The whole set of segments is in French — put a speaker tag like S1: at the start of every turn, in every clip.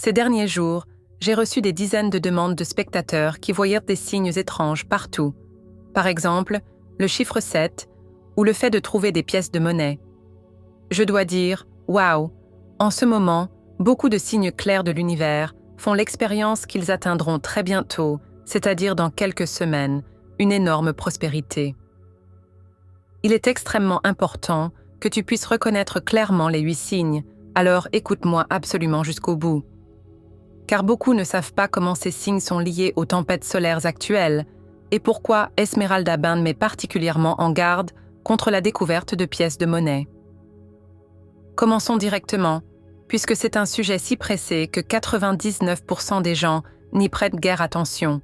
S1: Ces derniers jours, j'ai reçu des dizaines de demandes de spectateurs qui voyaient des signes étranges partout. Par exemple, le chiffre 7 ou le fait de trouver des pièces de monnaie. Je dois dire, waouh, en ce moment, beaucoup de signes clairs de l'univers font l'expérience qu'ils atteindront très bientôt, c'est-à-dire dans quelques semaines, une énorme prospérité. Il est extrêmement important que tu puisses reconnaître clairement les 8 signes, alors écoute-moi absolument jusqu'au bout. Car beaucoup ne savent pas comment ces signes sont liés aux tempêtes solaires actuelles et pourquoi Esmeralda Band met particulièrement en garde contre la découverte de pièces de monnaie. Commençons directement, puisque c'est un sujet si pressé que 99% des gens n'y prêtent guère attention.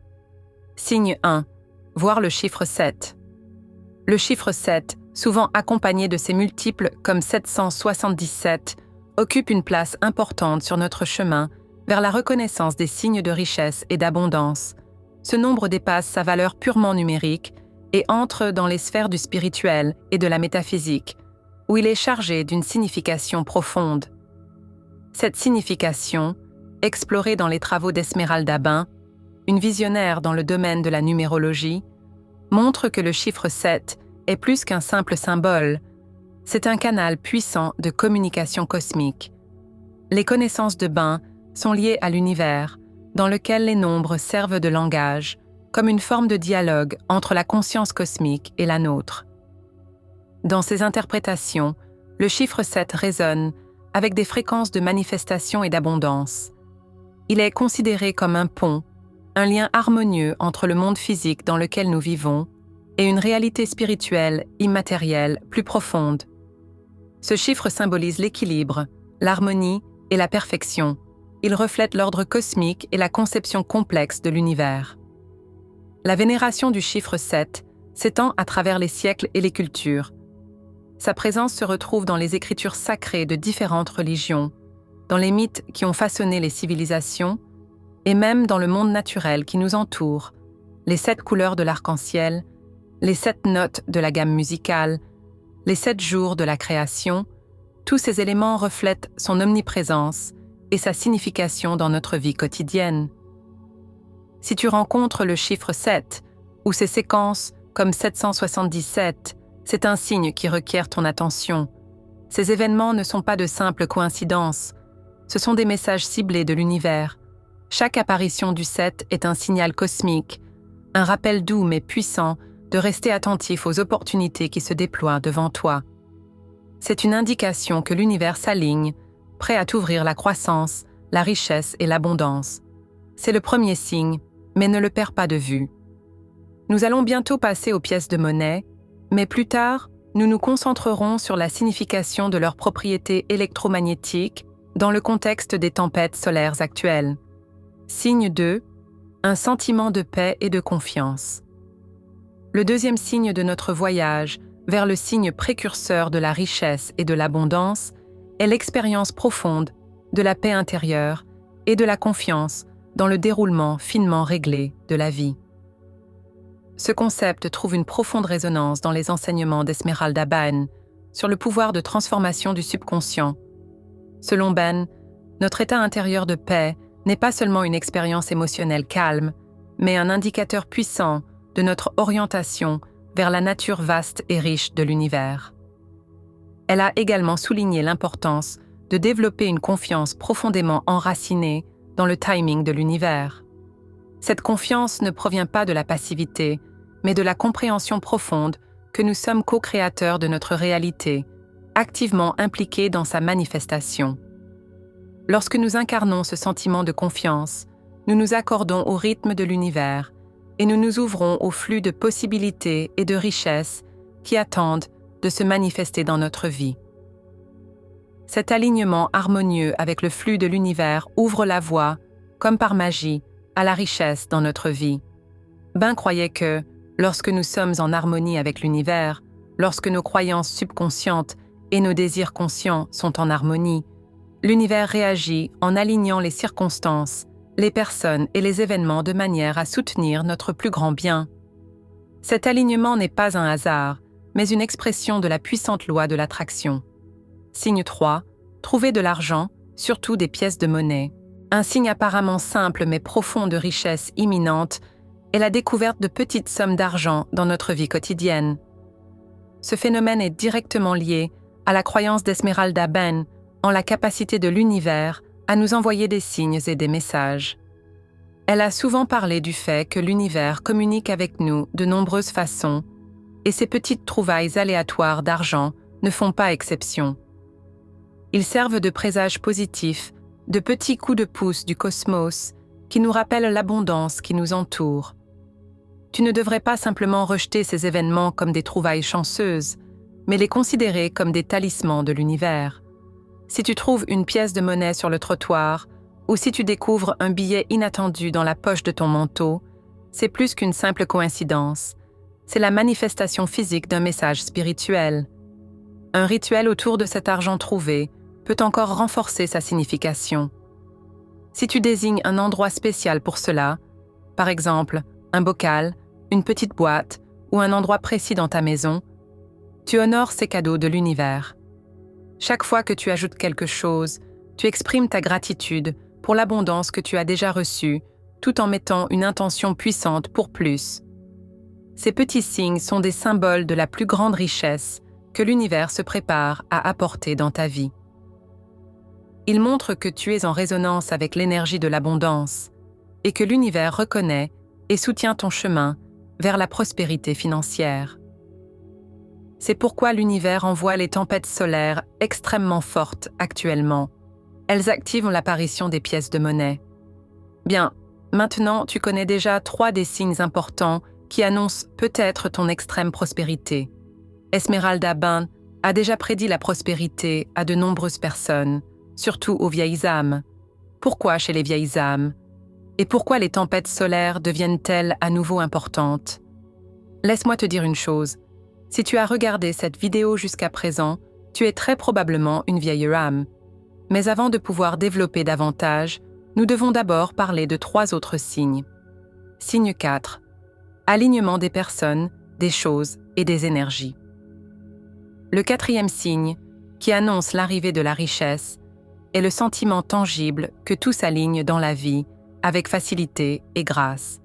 S1: Signe 1. Voir le chiffre 7. Le chiffre 7, souvent accompagné de ses multiples comme 777, occupe une place importante sur notre chemin vers la reconnaissance des signes de richesse et d'abondance. Ce nombre dépasse sa valeur purement numérique et entre dans les sphères du spirituel et de la métaphysique, où il est chargé d'une signification profonde. Cette signification, explorée dans les travaux d'Esmeralda Band, une visionnaire dans le domaine de la numérologie, montre que le chiffre 7 est plus qu'un simple symbole. C'est un canal puissant de communication cosmique. Les connaissances de Band sont liées à l'univers, dans lequel les nombres servent de langage, comme une forme de dialogue entre la conscience cosmique et la nôtre. Dans ces interprétations, le chiffre 7 résonne avec des fréquences de manifestation et d'abondance. Il est considéré comme un pont, un lien harmonieux entre le monde physique dans lequel nous vivons et une réalité spirituelle, immatérielle, plus profonde. Ce chiffre symbolise l'équilibre, l'harmonie et la perfection. Il reflète l'ordre cosmique et la conception complexe de l'univers. La vénération du chiffre 7 s'étend à travers les siècles et les cultures. Sa présence se retrouve dans les écritures sacrées de différentes religions, dans les mythes qui ont façonné les civilisations, et même dans le monde naturel qui nous entoure, les 7 couleurs de l'arc-en-ciel, les 7 notes de la gamme musicale, les 7 jours de la création. Tous ces éléments reflètent son omniprésence et sa signification dans notre vie quotidienne. Si tu rencontres le chiffre 7 ou ses séquences comme 777, c'est un signe qui requiert ton attention. Ces événements ne sont pas de simples coïncidences, ce sont des messages ciblés de l'univers. Chaque apparition du 7 est un signal cosmique, un rappel doux mais puissant de rester attentif aux opportunités qui se déploient devant toi. C'est une indication que l'univers s'aligne, prêt à t'ouvrir la croissance, la richesse et l'abondance. C'est le premier signe, mais ne le perds pas de vue. Nous allons bientôt passer aux pièces de monnaie, mais plus tard, nous nous concentrerons sur la signification de leurs propriétés électromagnétiques dans le contexte des tempêtes solaires actuelles. Signe 2, un sentiment de paix et de confiance. Le deuxième signe de notre voyage vers le signe précurseur de la richesse et de l'abondance est l'expérience profonde de la paix intérieure et de la confiance dans le déroulement finement réglé de la vie. Ce concept trouve une profonde résonance dans les enseignements d'Esmeralda Band sur le pouvoir de transformation du subconscient. Selon Band, notre état intérieur de paix n'est pas seulement une expérience émotionnelle calme, mais un indicateur puissant de notre orientation vers la nature vaste et riche de l'univers. Elle a également souligné l'importance de développer une confiance profondément enracinée dans le timing de l'univers. Cette confiance ne provient pas de la passivité, mais de la compréhension profonde que nous sommes co-créateurs de notre réalité, activement impliqués dans sa manifestation. Lorsque nous incarnons ce sentiment de confiance, nous nous accordons au rythme de l'univers et nous nous ouvrons au flux de possibilités et de richesses qui attendent de se manifester dans notre vie. Cet alignement harmonieux avec le flux de l'univers ouvre la voie, comme par magie, à la richesse dans notre vie. Band croyait que, lorsque nous sommes en harmonie avec l'univers, lorsque nos croyances subconscientes et nos désirs conscients sont en harmonie, l'univers réagit en alignant les circonstances, les personnes et les événements de manière à soutenir notre plus grand bien. Cet alignement n'est pas un hasard, mais une expression de la puissante loi de l'attraction. Signe 3, trouver de l'argent, surtout des pièces de monnaie. Un signe apparemment simple mais profond de richesse imminente est la découverte de petites sommes d'argent dans notre vie quotidienne. Ce phénomène est directement lié à la croyance d'Esmeralda Ben en la capacité de l'univers à nous envoyer des signes et des messages. Elle a souvent parlé du fait que l'univers communique avec nous de nombreuses façons, et ces petites trouvailles aléatoires d'argent ne font pas exception. Ils servent de présage positif, de petits coups de pouce du cosmos qui nous rappellent l'abondance qui nous entoure. Tu ne devrais pas simplement rejeter ces événements comme des trouvailles chanceuses, mais les considérer comme des talismans de l'univers. Si tu trouves une pièce de monnaie sur le trottoir, ou si tu découvres un billet inattendu dans la poche de ton manteau, c'est plus qu'une simple coïncidence. C'est la manifestation physique d'un message spirituel. Un rituel autour de cet argent trouvé peut encore renforcer sa signification. Si tu désignes un endroit spécial pour cela, par exemple un bocal, une petite boîte ou un endroit précis dans ta maison, tu honores ces cadeaux de l'univers. Chaque fois que tu ajoutes quelque chose, tu exprimes ta gratitude pour l'abondance que tu as déjà reçue, tout en mettant une intention puissante pour plus. Ces petits signes sont des symboles de la plus grande richesse que l'univers se prépare à apporter dans ta vie. Ils montrent que tu es en résonance avec l'énergie de l'abondance et que l'univers reconnaît et soutient ton chemin vers la prospérité financière. C'est pourquoi l'univers envoie les tempêtes solaires extrêmement fortes actuellement. Elles activent l'apparition des pièces de monnaie. Bien, maintenant tu connais déjà 3 des signes importants qui annoncent peut-être ton extrême prospérité. Esmeralda Ben a déjà prédit la prospérité à de nombreuses personnes, surtout aux vieilles âmes. Pourquoi chez les vieilles âmes? Et pourquoi les tempêtes solaires deviennent-elles à nouveau importantes? Laisse-moi te dire une chose. Si tu as regardé cette vidéo jusqu'à présent, tu es très probablement une vieille âme. Mais avant de pouvoir développer davantage, nous devons d'abord parler de 3 autres signes. Signe 4. Alignement des personnes, des choses et des énergies. Le 4e signe, qui annonce l'arrivée de la richesse, est le sentiment tangible que tout s'aligne dans la vie avec facilité et grâce.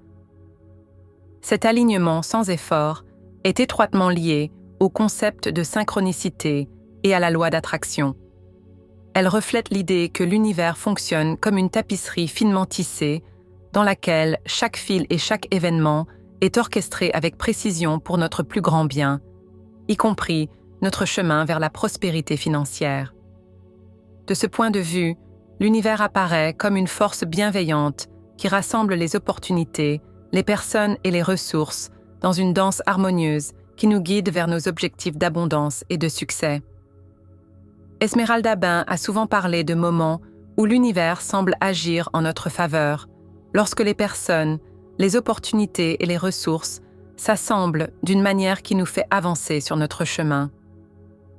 S1: Cet alignement sans effort est étroitement lié au concept de synchronicité et à la loi d'attraction. Elle reflète l'idée que l'univers fonctionne comme une tapisserie finement tissée, dans laquelle chaque fil et chaque événement est orchestré avec précision pour notre plus grand bien, y compris notre chemin vers la prospérité financière. De ce point de vue, l'univers apparaît comme une force bienveillante qui rassemble les opportunités, les personnes et les ressources dans une danse harmonieuse qui nous guide vers nos objectifs d'abondance et de succès. Esmeralda Ben a souvent parlé de moments où l'univers semble agir en notre faveur, lorsque les personnes, les opportunités et les ressources s'assemblent d'une manière qui nous fait avancer sur notre chemin.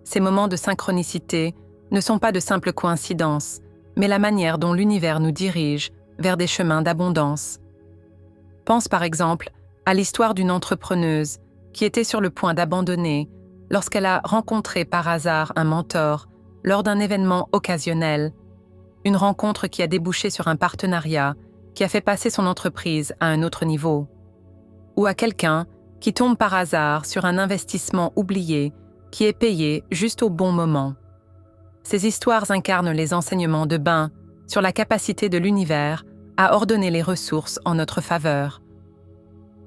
S1: Ces moments de synchronicité ne sont pas de simples coïncidences, mais la manière dont l'univers nous dirige vers des chemins d'abondance. Pense par exemple à l'histoire d'une entrepreneuse qui était sur le point d'abandonner lorsqu'elle a rencontré par hasard un mentor lors d'un événement occasionnel, une rencontre qui a débouché sur un partenariat qui a fait passer son entreprise à un autre niveau, ou à quelqu'un qui tombe par hasard sur un investissement oublié qui est payé juste au bon moment. Ces histoires incarnent les enseignements de Ben sur la capacité de l'univers à ordonner les ressources en notre faveur.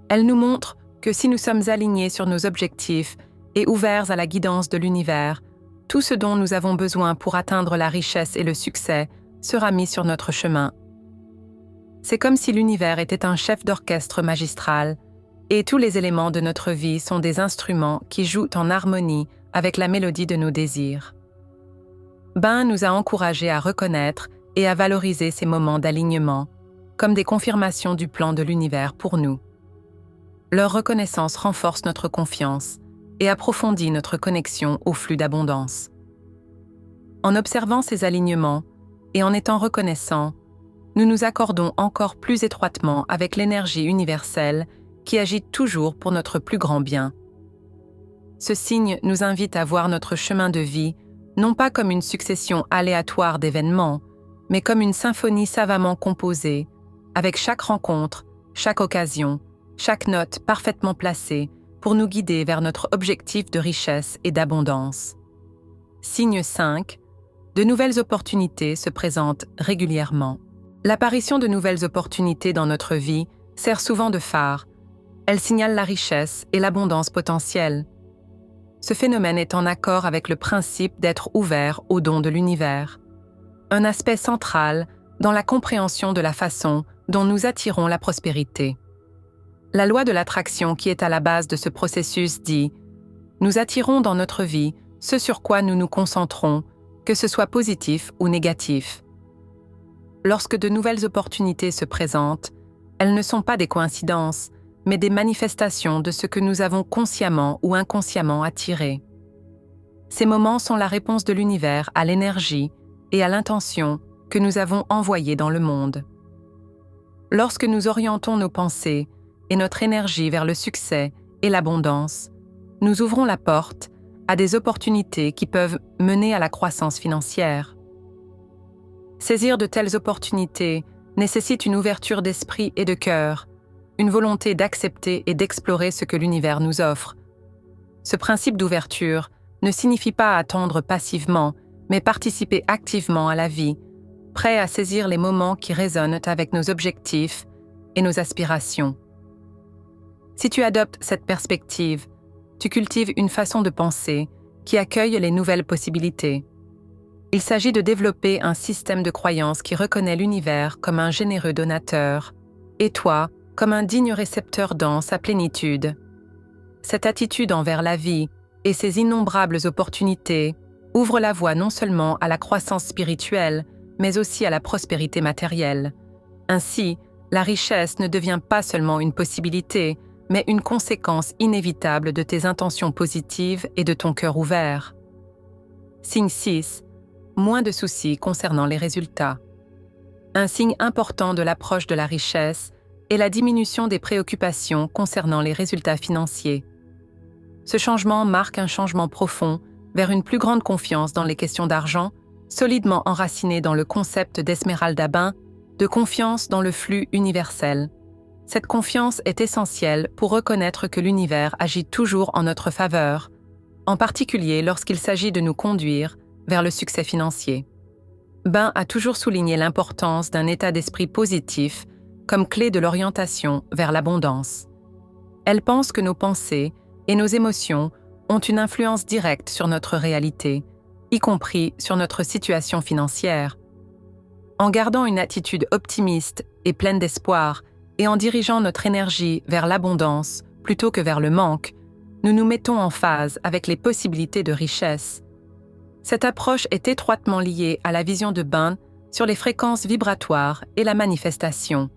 S1: Elles nous montrent que si nous sommes alignés sur nos objectifs et ouverts à la guidance de l'univers, tout ce dont nous avons besoin pour atteindre la richesse et le succès sera mis sur notre chemin. C'est comme si l'univers était un chef d'orchestre magistral, et tous les éléments de notre vie sont des instruments qui jouent en harmonie avec la mélodie de nos désirs. Ben nous a encouragés à reconnaître et à valoriser ces moments d'alignement, comme des confirmations du plan de l'univers pour nous. Leur reconnaissance renforce notre confiance et approfondit notre connexion au flux d'abondance. En observant ces alignements et en étant reconnaissants, nous nous accordons encore plus étroitement avec l'énergie universelle qui agit toujours pour notre plus grand bien. Ce signe nous invite à voir notre chemin de vie non pas comme une succession aléatoire d'événements, mais comme une symphonie savamment composée, avec chaque rencontre, chaque occasion, chaque note parfaitement placée pour nous guider vers notre objectif de richesse et d'abondance. Signe 5. De nouvelles opportunités se présentent régulièrement. L'apparition de nouvelles opportunités dans notre vie sert souvent de phare. Elle signale la richesse et l'abondance potentielle. Ce phénomène est en accord avec le principe d'être ouvert aux dons de l'univers, un aspect central dans la compréhension de la façon dont nous attirons la prospérité. La loi de l'attraction qui est à la base de ce processus dit « Nous attirons dans notre vie ce sur quoi nous nous concentrons, que ce soit positif ou négatif. » Lorsque de nouvelles opportunités se présentent, elles ne sont pas des coïncidences, mais des manifestations de ce que nous avons consciemment ou inconsciemment attiré. Ces moments sont la réponse de l'univers à l'énergie et à l'intention que nous avons envoyée dans le monde. Lorsque nous orientons nos pensées et notre énergie vers le succès et l'abondance, nous ouvrons la porte à des opportunités qui peuvent mener à la croissance financière. Saisir de telles opportunités nécessite une ouverture d'esprit et de cœur, une volonté d'accepter et d'explorer ce que l'univers nous offre. Ce principe d'ouverture ne signifie pas attendre passivement, mais participer activement à la vie, prêt à saisir les moments qui résonnent avec nos objectifs et nos aspirations. Si tu adoptes cette perspective, tu cultives une façon de penser qui accueille les nouvelles possibilités. Il s'agit de développer un système de croyance qui reconnaît l'univers comme un généreux donateur, et toi comme un digne récepteur dans sa plénitude. Cette attitude envers la vie et ses innombrables opportunités ouvre la voie non seulement à la croissance spirituelle, mais aussi à la prospérité matérielle. Ainsi, la richesse ne devient pas seulement une possibilité, mais une conséquence inévitable de tes intentions positives et de ton cœur ouvert. Signe 6. Moins de soucis concernant les résultats. Un signe important de l'approche de la richesse est la diminution des préoccupations concernant les résultats financiers. Ce changement marque un changement profond vers une plus grande confiance dans les questions d'argent, solidement enracinée dans le concept d'Esmeralda Bain, de confiance dans le flux universel. Cette confiance est essentielle pour reconnaître que l'univers agit toujours en notre faveur, en particulier lorsqu'il s'agit de nous conduire vers le succès financier. Bain a toujours souligné l'importance d'un état d'esprit positif comme clé de l'orientation vers l'abondance. Elle pense que nos pensées et nos émotions ont une influence directe sur notre réalité, y compris sur notre situation financière. En gardant une attitude optimiste et pleine d'espoir, et en dirigeant notre énergie vers l'abondance plutôt que vers le manque, nous nous mettons en phase avec les possibilités de richesse. Cette approche est étroitement liée à la vision de Bain sur les fréquences vibratoires et la manifestation.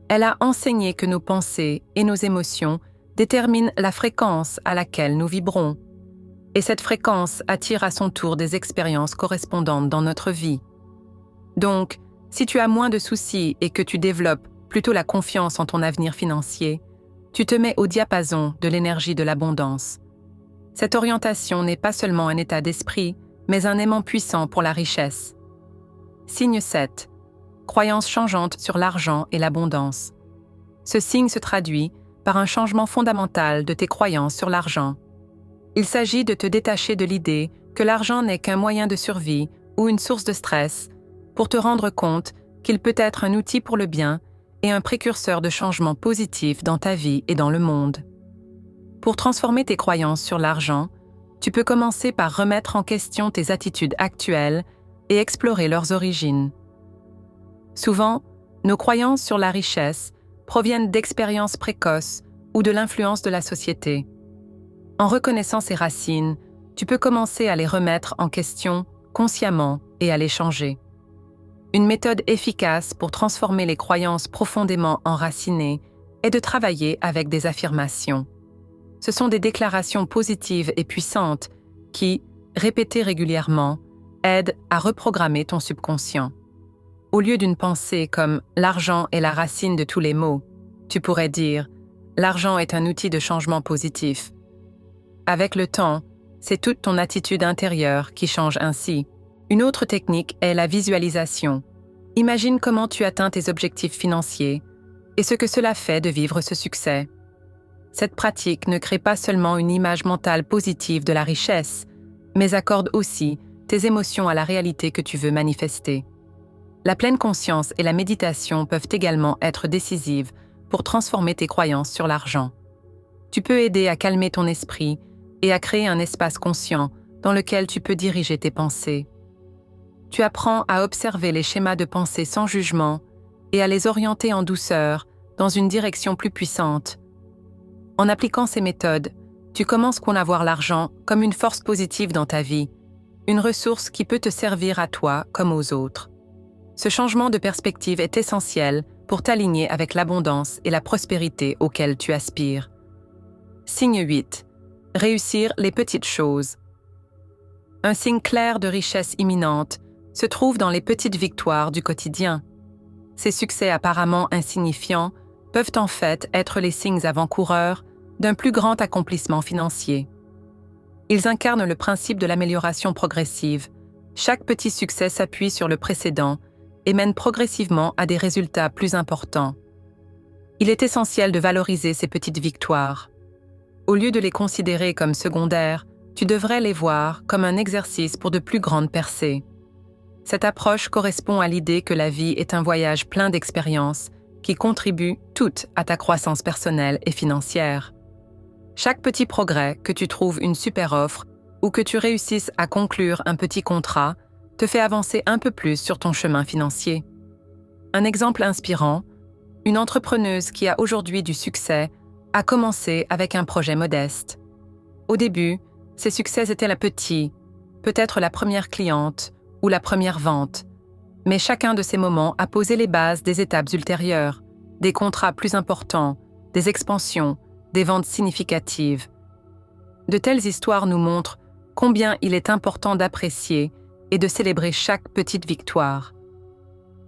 S1: Elle a enseigné que nos pensées et nos émotions déterminent la fréquence à laquelle nous vibrons. Et cette fréquence attire à son tour des expériences correspondantes dans notre vie. Donc, si tu as moins de soucis et que tu développes plutôt la confiance en ton avenir financier, tu te mets au diapason de l'énergie de l'abondance. Cette orientation n'est pas seulement un état d'esprit, mais un aimant puissant pour la richesse. Signe 7. Croyance changeante sur l'argent et l'abondance. Ce signe se traduit par un changement fondamental de tes croyances sur l'argent. Il s'agit de te détacher de l'idée que l'argent n'est qu'un moyen de survie ou une source de stress, pour te rendre compte qu'il peut être un outil pour le bien et un précurseur de changements positifs dans ta vie et dans le monde. Pour transformer tes croyances sur l'argent, tu peux commencer par remettre en question tes attitudes actuelles et explorer leurs origines. Souvent, nos croyances sur la richesse proviennent d'expériences précoces ou de l'influence de la société. En reconnaissant ces racines, tu peux commencer à les remettre en question consciemment et à les changer. Une méthode efficace pour transformer les croyances profondément enracinées est de travailler avec des affirmations. Ce sont des déclarations positives et puissantes qui, répétées régulièrement, aident à reprogrammer ton subconscient. Au lieu d'une pensée comme « l'argent est la racine de tous les maux », tu pourrais dire « l'argent est un outil de changement positif ». Avec le temps, c'est toute ton attitude intérieure qui change ainsi. Une autre technique est la visualisation. Imagine comment tu atteins tes objectifs financiers et ce que cela fait de vivre ce succès. Cette pratique ne crée pas seulement une image mentale positive de la richesse, mais accorde aussi tes émotions à la réalité que tu veux manifester. La pleine conscience et la méditation peuvent également être décisives pour transformer tes croyances sur l'argent. Tu peux aider à calmer ton esprit et à créer un espace conscient dans lequel tu peux diriger tes pensées. Tu apprends à observer les schémas de pensée sans jugement et à les orienter en douceur dans une direction plus puissante. En appliquant ces méthodes, tu commences à voir l'argent comme une force positive dans ta vie, une ressource qui peut te servir à toi comme aux autres. Ce changement de perspective est essentiel pour t'aligner avec l'abondance et la prospérité auxquelles tu aspires. Signe 8. Réussir les petites choses. Un signe clair de richesse imminente se trouve dans les petites victoires du quotidien. Ces succès apparemment insignifiants peuvent en fait être les signes avant-coureurs d'un plus grand accomplissement financier. Ils incarnent le principe de l'amélioration progressive. Chaque petit succès s'appuie sur le précédent et mène progressivement à des résultats plus importants. Il est essentiel de valoriser ces petites victoires. Au lieu de les considérer comme secondaires, tu devrais les voir comme un exercice pour de plus grandes percées. Cette approche correspond à l'idée que la vie est un voyage plein d'expériences qui contribuent toutes à ta croissance personnelle et financière. Chaque petit progrès, que tu trouves une super offre ou que tu réussisses à conclure un petit contrat, te fait avancer un peu plus sur ton chemin financier. Un exemple inspirant, une entrepreneuse qui a aujourd'hui du succès a commencé avec un projet modeste. Au début, ses succès étaient petits, peut-être la première cliente ou la première vente, mais chacun de ces moments a posé les bases des étapes ultérieures, des contrats plus importants, des expansions, des ventes significatives. De telles histoires nous montrent combien il est important d'apprécier et de célébrer chaque petite victoire.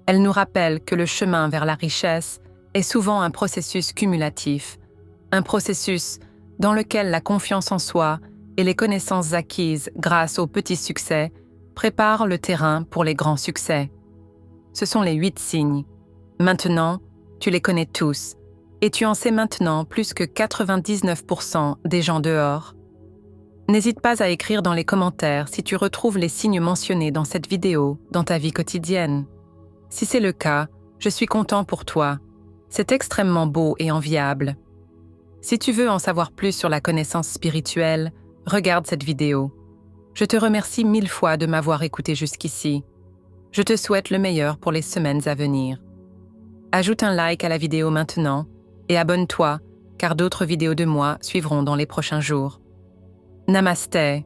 S1: Elles nous rappellent que le chemin vers la richesse est souvent un processus cumulatif, un processus dans lequel la confiance en soi et les connaissances acquises grâce aux petits succès préparent le terrain pour les grands succès. Ce sont les 8 signes. Maintenant, tu les connais tous, et tu en sais maintenant plus que 99% des gens dehors. N'hésite pas à écrire dans les commentaires si tu retrouves les signes mentionnés dans cette vidéo dans ta vie quotidienne. Si c'est le cas, je suis content pour toi. C'est extrêmement beau et enviable. Si tu veux en savoir plus sur la connaissance spirituelle, regarde cette vidéo. Je te remercie 1000 fois de m'avoir écouté jusqu'ici. Je te souhaite le meilleur pour les semaines à venir. Ajoute un like à la vidéo maintenant et abonne-toi, car d'autres vidéos de moi suivront dans les prochains jours. Namasté.